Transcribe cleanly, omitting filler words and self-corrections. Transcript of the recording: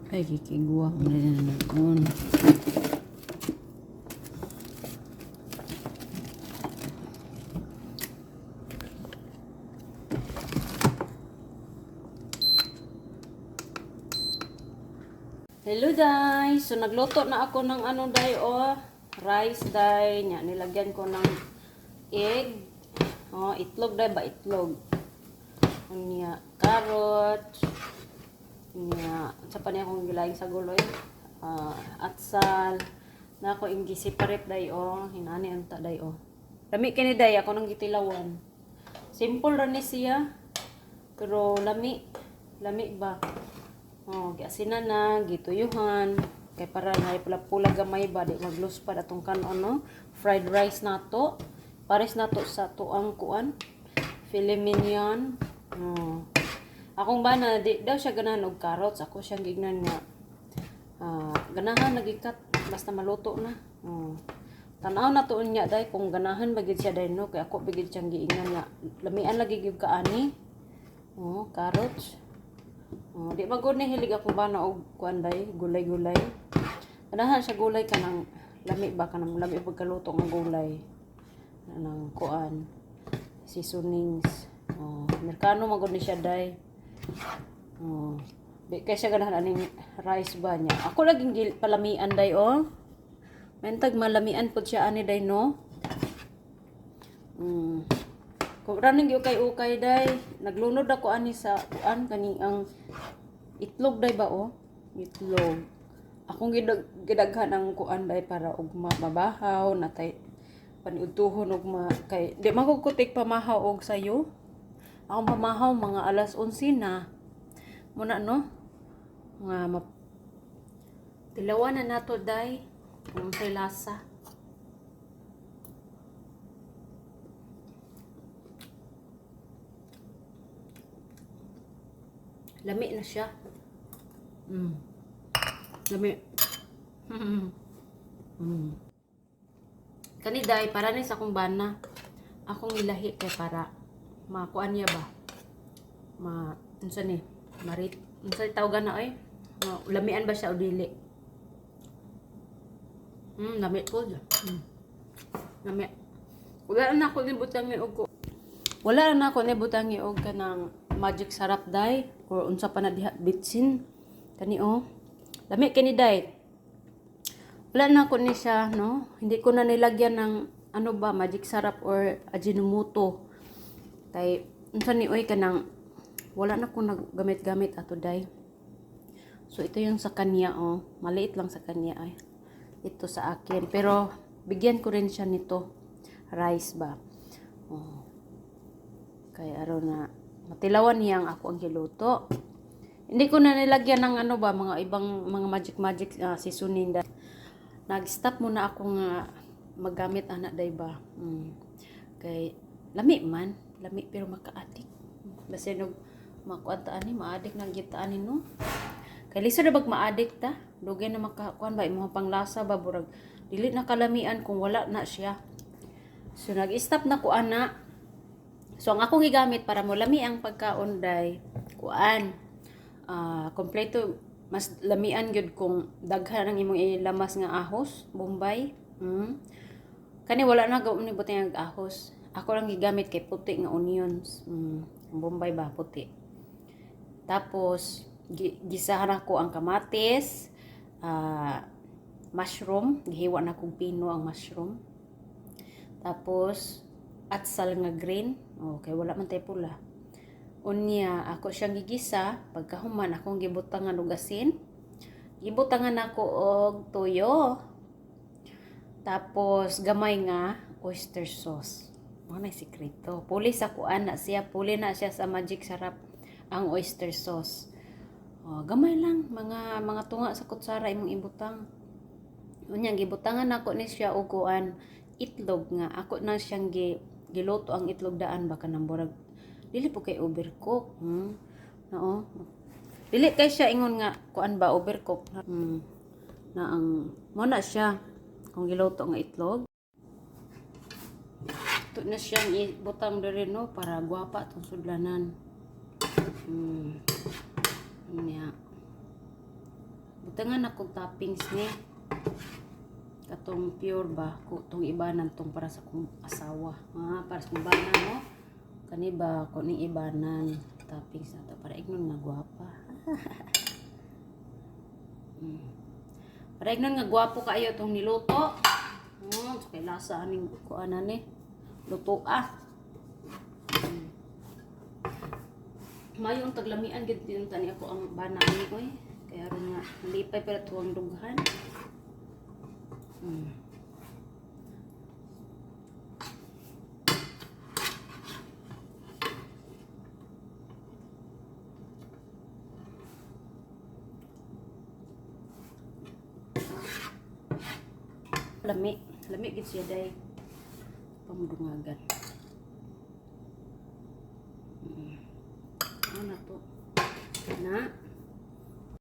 Ay, kikigwa ko na rin noon. Hello guys! So nagluto na ako ng ano day rice day. Nya, nilagyan ko ng egg. Itlog day ba? Itlog. Nya, carrot. Nya, sa pa niya akong gilaing sa guloy. Atsal. Na ako yung gisiparate day hinani anta day Lami kini day ako nang gitilawan. Simple ra ni siya. Pero lami. Lami ba? Giasinan na, gituyuhan. Kay para na pula-pula gamay ba, di maglus pa datong kanon, fried rice nato. Pares nato sa tuang kuan. Filet mignon. Akong bana, di daw siya ganahan og carrots. Ako siyang gignan nga. Ganahan, nagikat. Basta maluto na. Tanaw na tuon niya, day. Kung ganahan, bagid siya, day, no? Kaya ako, bagid siyang giingan nga. Lamian lagi yung kaani. Carrots. Di ba gud ni hilig ako ba na og kuan day, gulay-gulay. Ganahan siya gulay kanang lami ba kanang lami pagkaluto ng gulay. Nang kuan seasonings. Amerikano magud ni siya day. Di kay siya ganahan aning rice ba niya. Ako laging palamian day Mentag malamian pud siya ani day no. Kung running yung ukay day, naglunod ako ani sa kuan kani ang itlog day ba itlog. Akong gidaghan ang kuan day para og mabahaw natay paniudtuhon og kay di magkukutik pamahaw og sayo. Akong pamahaw mga alas 11 na. Muna no. Nga tilawan na nato day kung say lasa. Lami na siya. Lami. Kani day para ni sa akong bana. Akong ilahi kay para makuan niya ba. Unsa ni? Marit. Unsa tawgan na lamian ba siya o dili? Lami ko. Lami. Wala na ako ni butangi og wala na ako ni butangi og kanang magic sarap day or unsa pa na diha bitsin kani lami kini day. Wala na ako ni siya no, hindi ko na nilagyan ng ano ba magic sarap or ajinomoto kay unsa ni kanang wala na ko naggamit-gamit ato day. So ito yung sa kanya maliit lang sa kanya ito sa akin pero bigyan ko rin siya nito rice ba kay aron na matilawan niyang ako ang giluto. Hindi ko na nilagyan ng ano ba, mga ibang mga magic seasoning. Nag-stop muna ako nga maggamit anak day ba. Kay lami man, lami pero makaadik. Basta no makuantaan ni maadik nang gitaan ni no. Kay liso na bag maadik ta, dugay na makakuan ba imong panglasa ba burag dili na kalamian kung wala na siya. So nag-stop na ko ana. So, ang akong gigamit para mo lami ang pagkaon day, kuan, kompleto, mas lamian gyud kung daghan ang imong ilamas nga ahos, bombay. Kani wala na gawon ni butang ang ahos. Ako lang gigamit kay puti nga onions. Bombay ba, puti. Tapos, gisahan ako ang kamatis, mushroom, gihiwa na kong pino ang mushroom. Tapos, atsal nga green. Okay, wala man tay pula. Unya, ako siyang gigisa. Pagkahuman, akong gibutangan og asin. Gibutangan ako og toyo. Tapos, gamay nga oyster sauce. Ano na sikreto. Puli sa kuan na siya. Puli na siya sa magic sarap ang oyster sauce. Gamay lang. Mga tunga sa kutsara imong ibutang. Unya, gibutangan ako ni siya og kuan itlog nga. Ako na siyang giluto ang itlog daan baka nang burag dili po kay overcook dili kay siya ingon nga kuan ba overcook na ang mo na siya kung giluto nga itlog to na siyang ibutang diri no para gwapa tong sudlanan niya Butangan akong toppings ni. Katong pure ba? Kutong ibanan tong para sa kong asawa. Para sa kong bana, no? Kani ba, kuning ibanan. Toppings na to. Para ignon nga gwapa. Para ignon nga gwapo kayo tong niluto. So kay lasa aning kuanan ni. Luto Mayong taglamian gid din tani ako ang bana ni ko eh. Kaya ron nga nalipay pero tuwang dughan. Lami gid siya day pamudungagan. Ano na to? Na